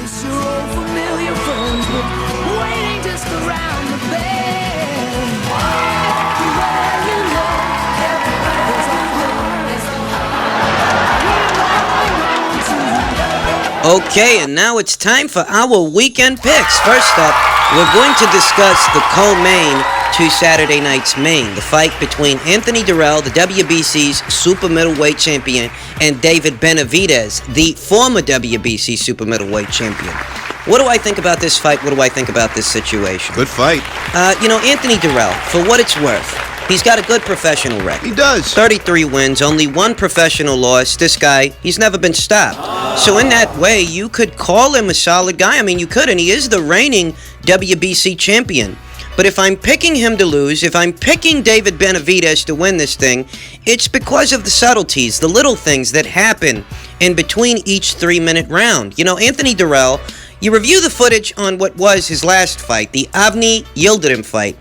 miss your old familiar friends, but waiting just around the bend. Everywhere you look, there's a heart, there's a heart. Okay, and now it's time for our weekend picks. First up, we're going to discuss the co-main to Saturday night's main, the fight between Anthony Dirrell, the WBC's super middleweight champion, and David Benavidez, the former WBC super middleweight champion. What do I think about this fight? What do I think about this situation? Good fight. Anthony Dirrell, for what it's worth, he's got a good professional record. He does. 33 wins, only one professional loss. This guy, he's never been stopped. So in that way, you could call him a solid guy. I mean, you could, and he is the reigning WBC champion. But if I'm picking him to lose, if I'm picking David Benavidez to win this thing, it's because of the subtleties, the little things that happen in between each 3-minute round. You know, Anthony Dirrell, you review the footage on what was his last fight, the Avni Yildirim fight,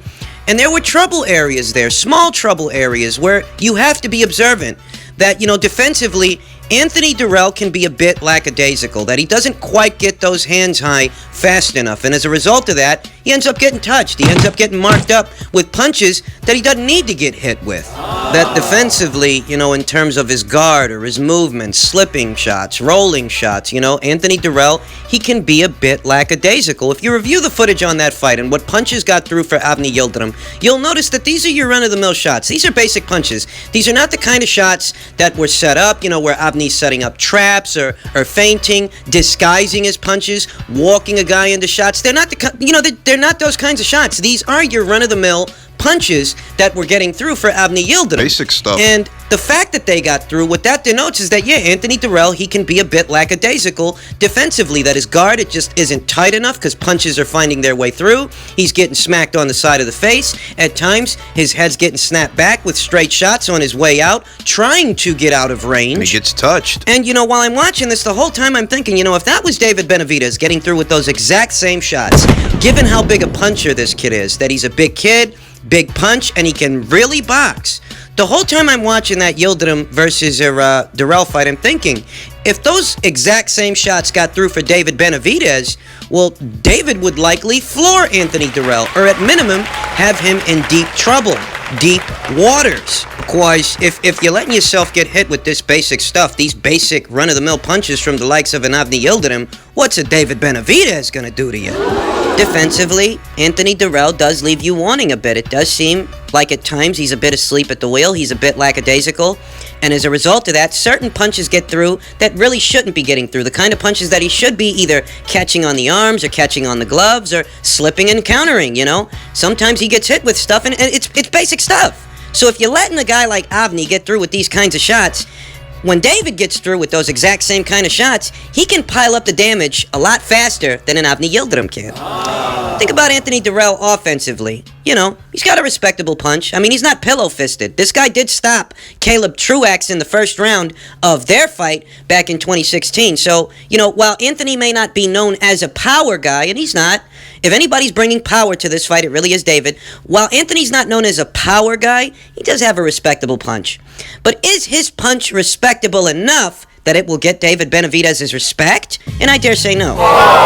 and there were trouble areas there, small trouble areas where you have to be observant that, defensively, Anthony Dirrell can be a bit lackadaisical, that he doesn't quite get those hands high fast enough. And as a result of that, he ends up getting touched. He ends up getting marked up with punches that he doesn't need to get hit with. That defensively, in terms of his guard or his movements, slipping shots, rolling shots, Anthony Dirrell, he can be a bit lackadaisical. If you review the footage on that fight and what punches got through for Avni Yildirim, you'll notice that these are your run-of-the-mill shots. These are basic punches. These are not the kind of shots that were set up, where Avni's setting up traps or feinting, disguising his punches, walking a guy into shots. They're not they're not those kinds of shots. These are your run-of-the-mill punches that were getting through for Avni Yildirim. Basic stuff. And the fact that they got through, what that denotes is that, Anthony Dirrell, he can be a bit lackadaisical defensively, that his guard, it just isn't tight enough because punches are finding their way through. He's getting smacked on the side of the face. At times, his head's getting snapped back with straight shots on his way out, trying to get out of range. And he gets touched. And, while I'm watching this, the whole time I'm thinking, if that was David Benavidez getting through with those exact same shots, given how big a puncher this kid is, that he's a big kid, big punch, and he can really box. The whole time I'm watching that Yildirim versus Dirrell fight, I'm thinking, if those exact same shots got through for David Benavidez, well, David would likely floor Anthony Dirrell, or at minimum, have him in deep trouble, deep waters. Because if you're letting yourself get hit with this basic stuff, these basic run-of-the-mill punches from the likes of an Avni Yildirim, what's a David Benavidez gonna do to you? Defensively, Anthony Dirrell does leave you wanting a bit. It does seem like at times he's a bit asleep at the wheel. He's a bit lackadaisical. And as a result of that, certain punches get through that really shouldn't be getting through. The kind of punches that he should be either catching on the arms or catching on the gloves or slipping and countering, Sometimes he gets hit with stuff, and it's basic stuff. So if you're letting a guy like Avni get through with these kinds of shots, when David gets through with those exact same kind of shots, he can pile up the damage a lot faster than an Avni Yildirim can. Think about Anthony Dirrell offensively. He's got a respectable punch. I mean, he's not pillow-fisted. This guy did stop Caleb Truax in the first round of their fight back in 2016. So, while Anthony may not be known as a power guy, and he's not, if anybody's bringing power to this fight, it really is David. While Anthony's not known as a power guy, he does have a respectable punch. But is his punch respectable enough that it will get David Benavidez's respect? And I dare say no.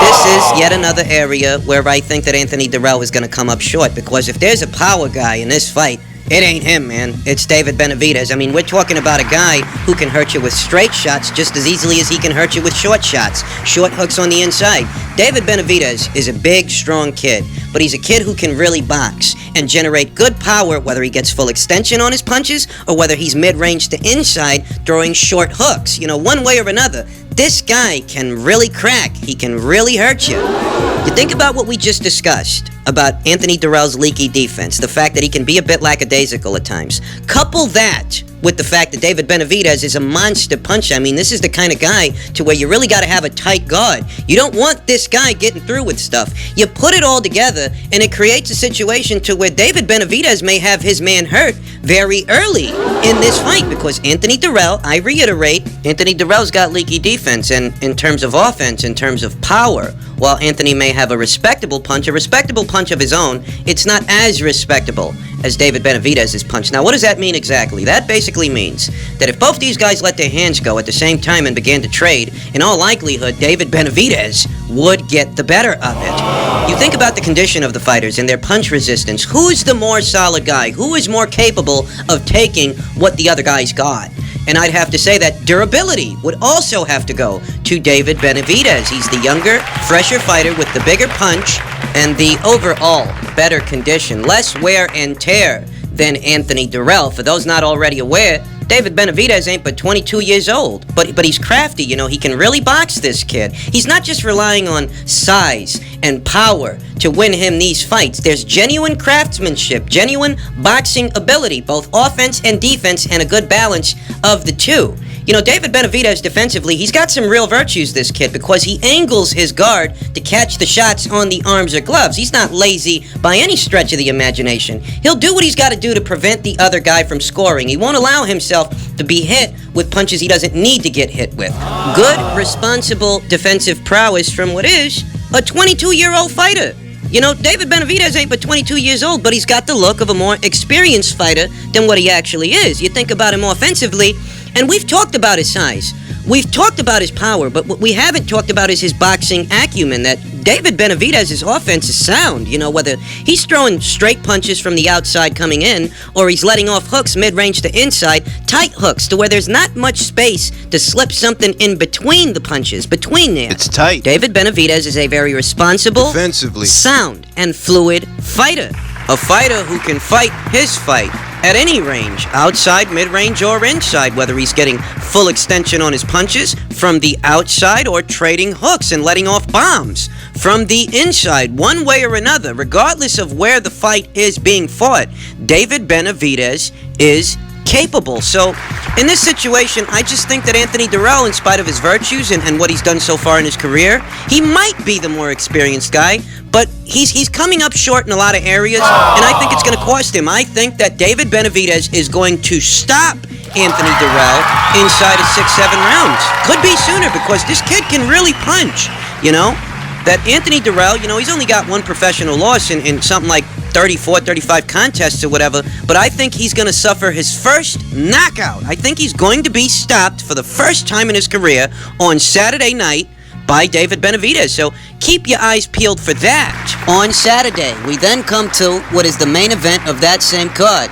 This is yet another area where I think that Anthony Dirrell is going to come up short, because if there's a power guy in this fight, it ain't him, man. It's David Benavidez. I mean, we're talking about a guy who can hurt you with straight shots just as easily as he can hurt you with short shots, short hooks on the inside. David Benavidez is a big, strong kid, but he's a kid who can really box and generate good power, whether he gets full extension on his punches or whether he's mid-range to inside throwing short hooks. One way or another, this guy can really crack. He can really hurt you. You think about what we just discussed about Anthony Dirrell's leaky defense, the fact that he can be a bit lackadaisical at times. Couple that with the fact that David Benavidez is a monster puncher. I mean, this is the kind of guy to where you really got to have a tight guard. You don't want this guy getting through with stuff. You put it all together, and it creates a situation to where David Benavidez may have his man hurt very early in this fight, because Anthony Dirrell, I reiterate, Anthony Dirrell's got leaky defense, and in terms of offense, in terms of power, while Anthony may have a respectable punch of his own, it's not as respectable as David Benavidez's punch. Now, what does that mean exactly? That basically means that if both these guys let their hands go at the same time and began to trade, in all likelihood, David Benavidez would get the better of it. You think about the condition of the fighters and their punch resistance. Who's the more solid guy? Who is more capable of taking what the other guy's got? And I'd have to say that durability would also have to go to David Benavidez. He's the younger, fresher fighter with the bigger punch and the overall better condition, less wear and tear than Anthony Dirrell. For those not already aware, David Benavidez ain't but 22 years old, but he's crafty, you know, he can really box, this kid. He's not just relying on size and power to win him these fights. There's genuine craftsmanship, genuine boxing ability, both offense and defense, and a good balance of the two. You know, David Benavidez defensively, he's got some real virtues, this kid, because he angles his guard to catch the shots on the arms or gloves. He's not lazy by any stretch of the imagination. He'll do what he's got to do to prevent the other guy from scoring. He won't allow himself to be hit with punches he doesn't need to get hit with. Good, responsible defensive prowess from what is a 22-year-old fighter. You know, David Benavidez ain't but 22 years old, but he's got the look of a more experienced fighter than what he actually is. You think about him offensively, and we've talked about his size. We've talked about his power, but what we haven't talked about is his boxing acumen, that David Benavidez's offense is sound. You know, whether he's throwing straight punches from the outside coming in, or he's letting off hooks mid-range to inside, tight hooks to where there's not much space to slip something in between the punches, between there. It's tight. David Benavidez is a very responsible, defensively sound, and fluid fighter. A fighter who can fight his fight at any range, outside, mid-range, or inside, whether he's getting full extension on his punches from the outside or trading hooks and letting off bombs from the inside, one way or another, regardless of where the fight is being fought. David Benavidez is capable. So, in this situation, I just think that Anthony Dirrell, in spite of his virtues and what he's done so far in his career, he might be the more experienced guy, but he's coming up short in a lot of areas, and I think it's going to cost him. I think that David Benavidez is going to stop Anthony Dirrell inside of 6-7 rounds. Could be sooner, because this kid can really punch, you know? That Anthony Dirrell, you know, he's only got one professional loss in something like 34, 35 contests or whatever, but I think he's going to suffer his first knockout. I think he's going to be stopped for the first time in his career on Saturday night by David Benavidez. So keep your eyes peeled for that. On Saturday, we then come to what is the main event of that same card.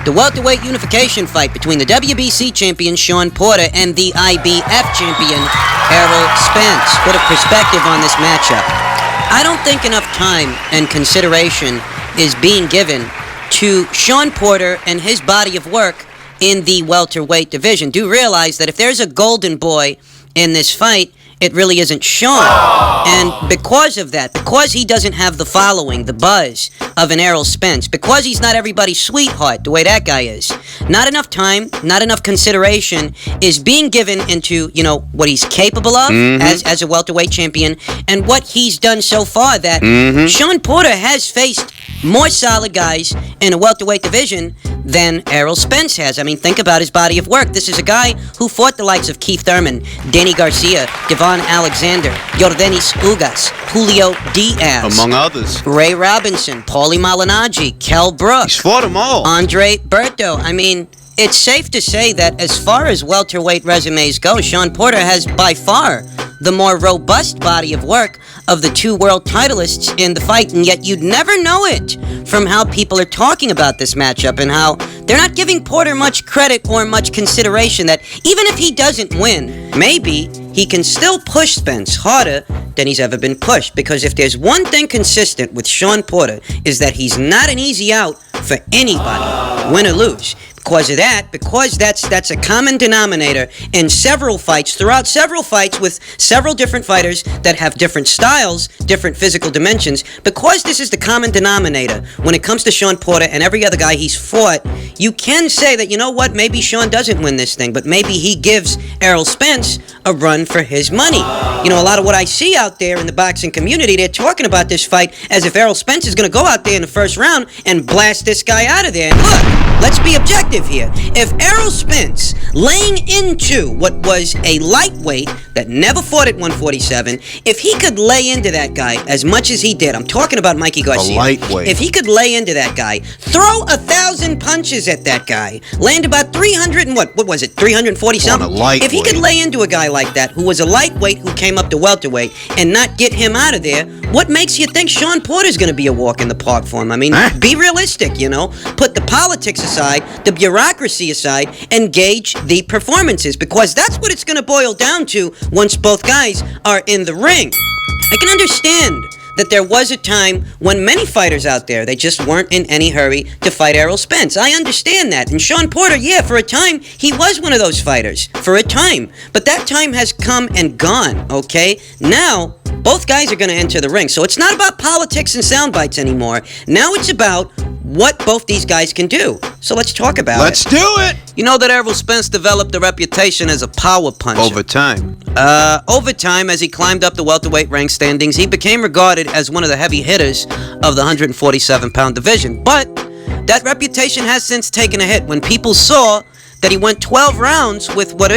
The welterweight unification fight between the WBC champion Shawn Porter and the IBF champion Dirrell Spence. Bit of perspective on this matchup. I don't think enough time and consideration is being given to Shawn Porter and his body of work in the welterweight division. Do realize that if there's a golden boy in this fight, it really isn't Shawn. And because of that, because he doesn't have the following, the buzz of an Dirrell Spence, because he's not everybody's sweetheart, the way that guy is, not enough time, not enough consideration is being given into, you know, what he's capable of as a welterweight champion and what he's done so far. That Shawn Porter has faced more solid guys in a welterweight division than Dirrell Spence has. I mean, think about his body of work. This is a guy who fought the likes of Keith Thurman, Danny Garcia, Devon Alexander, Yordenis Ugas, Julio Diaz, among others, Ray Robinson, Paulie Malignaggi, Kell Brooks. He's fought them all. Andre Berto. I mean, it's safe to say that as far as welterweight resumes go, Shawn Porter has by far the more robust body of work of the two world titleists in the fight, and yet you'd never know it from how people are talking about this matchup and how they're not giving Porter much credit or much consideration, that even if he doesn't win, maybe he can still push Spence harder than he's ever been pushed. Because if there's one thing consistent with Shawn Porter, is that he's not an easy out for anybody, win or lose. Because of that, because that's a common denominator in several fights, throughout several fights with several different fighters that have different styles, different physical dimensions. Because this is the common denominator when it comes to Shawn Porter and every other guy he's fought, you can say that, you know what, maybe Shawn doesn't win this thing, but maybe he gives Dirrell Spence a run for his money. You know, a lot of what I see out there in the boxing community, they're talking about this fight as if Dirrell Spence is going to go out there in the first round and blast this guy out of there. And look, let's be objective. perspective here. If Errol Spence, laying into what was a lightweight that never fought at 147, if he could lay into that guy as much as he did, I'm talking about Mikey Garcia. A lightweight. If he could lay into that guy, throw 1,000 punches at that guy, land about 300 and what was it, 340 something? On a lightweight. If he could lay into a guy like that, who was a lightweight who came up to welterweight, and not get him out of there, what makes you think Sean Porter's going to be a walk in the park for him? I mean, be realistic, you know? Put the politics aside, the bureaucracy aside, and gauge the performances, because that's what it's going to boil down to once both guys are in the ring. I can understand that there was a time when many fighters out there, they just weren't in any hurry to fight Errol Spence. I understand that. And Sean Porter, yeah, for a time, he was one of those fighters. For a time. But that time has come and gone, okay? Now, both guys are going to enter the ring. So it's not about politics and sound bites anymore. Now it's about what both these guys can do. So let's talk about it. Let's do it! You know that Errol Spence developed a reputation as a power puncher. Over time. Over time, as he climbed up the welterweight rank standings, he became regarded as one of the heavy hitters of the 147-pound division. But that reputation has since taken a hit when people saw that he went 12 rounds with what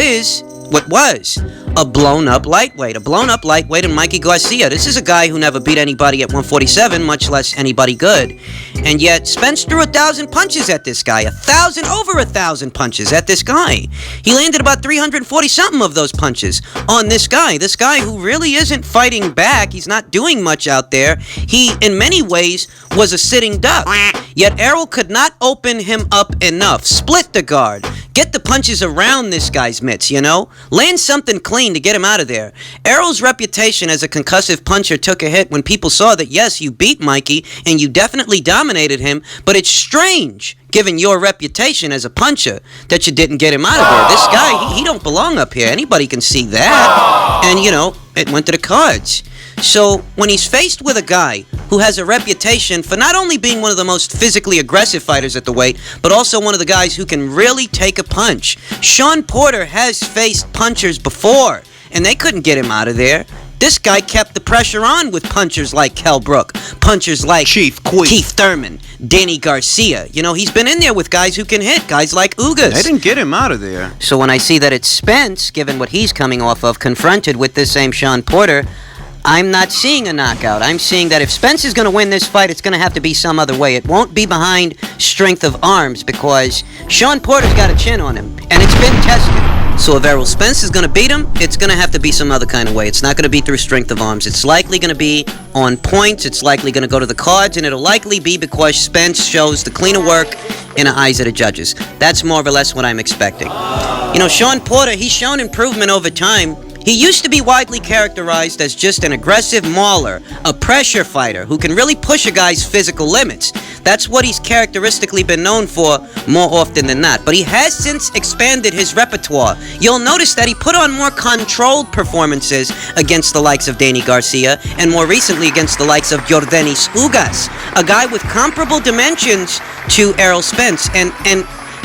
was a blown-up lightweight. A blown-up lightweight in Mikey Garcia. This is a guy who never beat anybody at 147, much less anybody good. And yet, Spence threw 1,000 punches at this guy. Over 1,000 punches at this guy. He landed about 340-something of those punches on this guy. This guy who really isn't fighting back. He's not doing much out there. He, in many ways, was a sitting duck. Yet, Errol could not open him up enough. Split the guard. Get the punches around this guy's mitts, you know? Land something clean to get him out of there. Errol's reputation as a concussive puncher took a hit when people saw that, yes, you beat Mikey, and you definitely dominated him, but it's strange, given your reputation as a puncher, that you didn't get him out of there. This guy, he don't belong up here. Anybody can see that. And, you know, it went to the cards. So, when he's faced with a guy who has a reputation for not only being one of the most physically aggressive fighters at the weight, but also one of the guys who can really take a punch. Sean Porter has faced punchers before, and they couldn't get him out of there. This guy kept the pressure on with punchers like Kell Brook, punchers like Keith Thurman, Danny Garcia. You know, he's been in there with guys who can hit, guys like Ugas. They didn't get him out of there. So when I see that it's Spence, given what he's coming off of, confronted with this same Sean Porter, I'm not seeing a knockout. I'm seeing that if Spence is going to win this fight, it's going to have to be some other way. It won't be behind strength of arms, because Sean Porter's got a chin on him, and it's been tested. So if Errol Spence is going to beat him, it's going to have to be some other kind of way. It's not going to be through strength of arms. It's likely going to be on points. It's likely going to go to the cards, and it'll likely be because Spence shows the cleaner work in the eyes of the judges. That's more or less what I'm expecting. You know, Sean Porter, he's shown improvement over time. He used to be widely characterized as just an aggressive mauler, a pressure fighter who can really push a guy's physical limits. That's what he's characteristically been known for more often than not. But he has since expanded his repertoire. You'll notice that he put on more controlled performances against the likes of Danny Garcia, and more recently against the likes of Yordenis Ugas, a guy with comparable dimensions to Errol Spence. And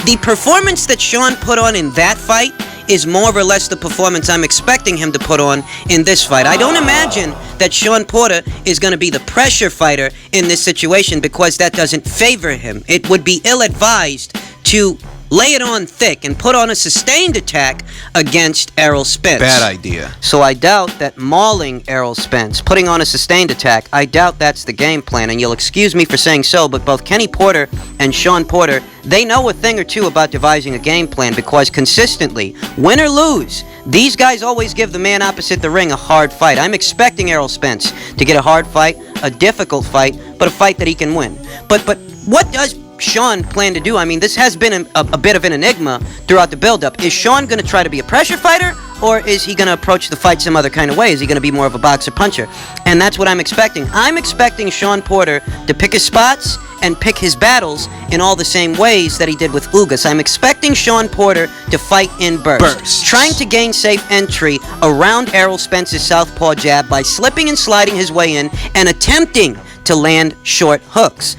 the performance that Sean put on in that fight is more or less the performance I'm expecting him to put on in this fight. I don't imagine that Sean Porter is going to be the pressure fighter in this situation, because that doesn't favor him. It would be ill-advised to lay it on thick and put on a sustained attack against Errol Spence. Bad idea. So I doubt that mauling Errol Spence, putting on a sustained attack, I doubt that's the game plan. And you'll excuse me for saying so, but both Kenny Porter and Sean Porter, they know a thing or two about devising a game plan, because consistently, win or lose, these guys always give the man opposite the ring a hard fight. I'm expecting Errol Spence to get a hard fight, a difficult fight, but a fight that he can win. But what does Sean plan to do? I mean, this has been a bit of an enigma throughout the build-up. Is Sean going to try to be a pressure fighter, or is he going to approach the fight some other kind of way? Is he going to be more of a boxer-puncher? And that's what I'm expecting. I'm expecting Sean Porter to pick his spots and pick his battles in all the same ways that he did with Ugas. I'm expecting Sean Porter to fight in bursts, trying to gain safe entry around Errol Spence's southpaw jab by slipping and sliding his way in and attempting to land short hooks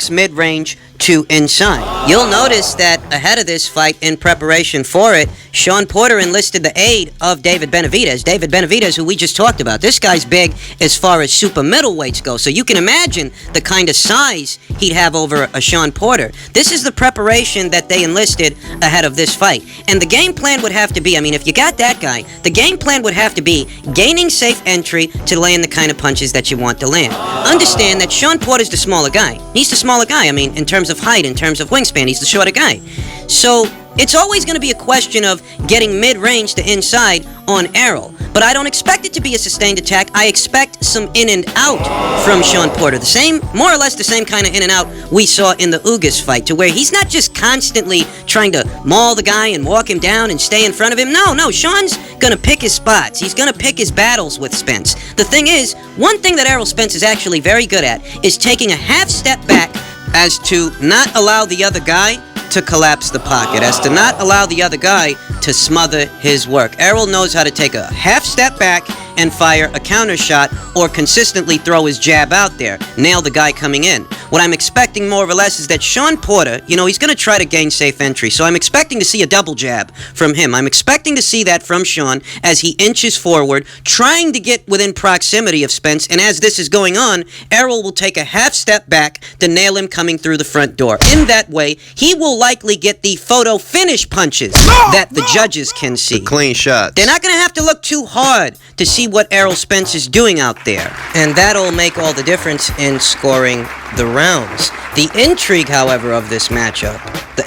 mid-range to inside. You'll notice that ahead of this fight, in preparation for it, Sean Porter enlisted the aid of David Benavidez. David Benavidez, who we just talked about. This guy's big as far as super middleweights go, so you can imagine the kind of size he'd have over a Sean Porter. This is the preparation that they enlisted ahead of this fight. And the game plan would have to be, I mean, if you got that guy, the game plan would have to be gaining safe entry to land the kind of punches that you want to land. Understand that Sean Porter's the smaller guy. He's the smaller guy. I mean, in terms of height, in terms of wingspan, he's the shorter guy. So it's always going to be a question of getting mid-range to inside on Errol. But I don't expect it to be a sustained attack. I expect some in and out from Sean Porter. The same, more or less the same kind of in and out we saw in the Ugas fight, to where he's not just constantly trying to maul the guy and walk him down and stay in front of him. No, Sean's going to pick his spots. He's going to pick his battles with Spence. The thing is, one thing that Errol Spence is actually very good at is taking a half step back as to not allow the other guy to collapse the pocket, as to not allow the other guy to smother his work. Errol knows how to take a half step back and fire a counter shot, or consistently throw his jab out there, nail the guy coming in. What I'm expecting more or less is that Sean Porter, he's going to try to gain safe entry, so I'm expecting to see a double jab from him. I'm expecting to see that from Sean as he inches forward, trying to get within proximity of Spence, and as this is going on, Errol will take a half step back to nail him coming through the front door. In that way, he will likely get the photo finish punches that the judges can see. The clean shots. They're not going to have to look too hard to see what Errol Spence is doing out there. And that'll make all the difference in scoring the rounds. The intrigue, however, of this matchup,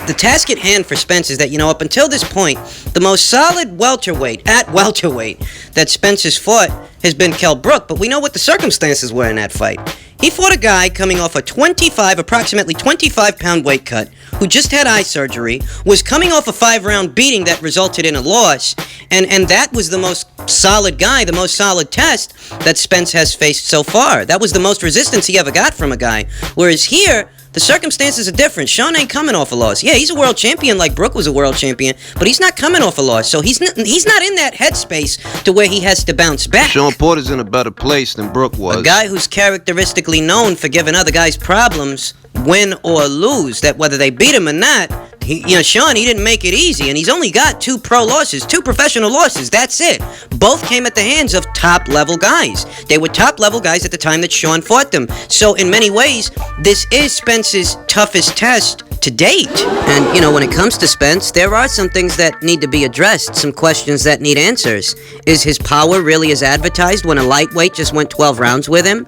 the task at hand for Spence is that, up until this point, the most solid welterweight that Spence has fought has been Kell Brook, but we know what the circumstances were in that fight. He fought a guy coming off a approximately 25-pound weight cut, who just had eye surgery, was coming off a 5-round beating that resulted in a loss, and that was the most solid guy, the most solid test that Spence has faced so far. That was the most resistance he ever got from a guy. Whereas here, the circumstances are different. Sean ain't coming off a loss. Yeah, he's a world champion like Brook was a world champion, but he's not coming off a loss. So he's not in that headspace to where he has to bounce back. Sean Porter's in a better place than Brook was. A guy who's characteristically known for giving other guys problems, win or lose, that whether they beat him or not, Sean, he didn't make it easy, and he's only got 2 professional losses, that's it. Both came at the hands of top-level guys. They were top-level guys at the time that Sean fought them. So in many ways, this is Spence's toughest test to date. And, when it comes to Spence, there are some things that need to be addressed, some questions that need answers. Is his power really as advertised when a lightweight just went 12 rounds with him?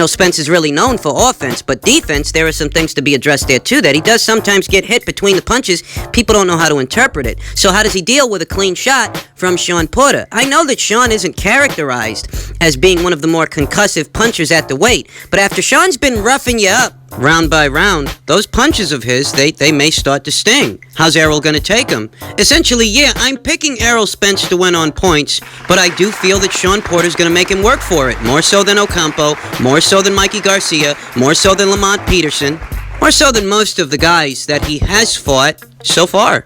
Spence is really known for offense, but defense, there are some things to be addressed there too, that he does sometimes get hit between the punches. People don't know how to interpret it. So how does he deal with a clean shot from Sean Porter? I know that Sean isn't characterized as being one of the more concussive punchers at the weight, but after Sean's been roughing you up round by round, those punches of his, they may start to sting. How's Errol going to take them? Essentially, yeah, I'm picking Errol Spence to win on points, but I do feel that Sean Porter's going to make him work for it. More so than Ocampo, more so than Mikey Garcia, more so than Lamont Peterson, more so than most of the guys that he has fought so far.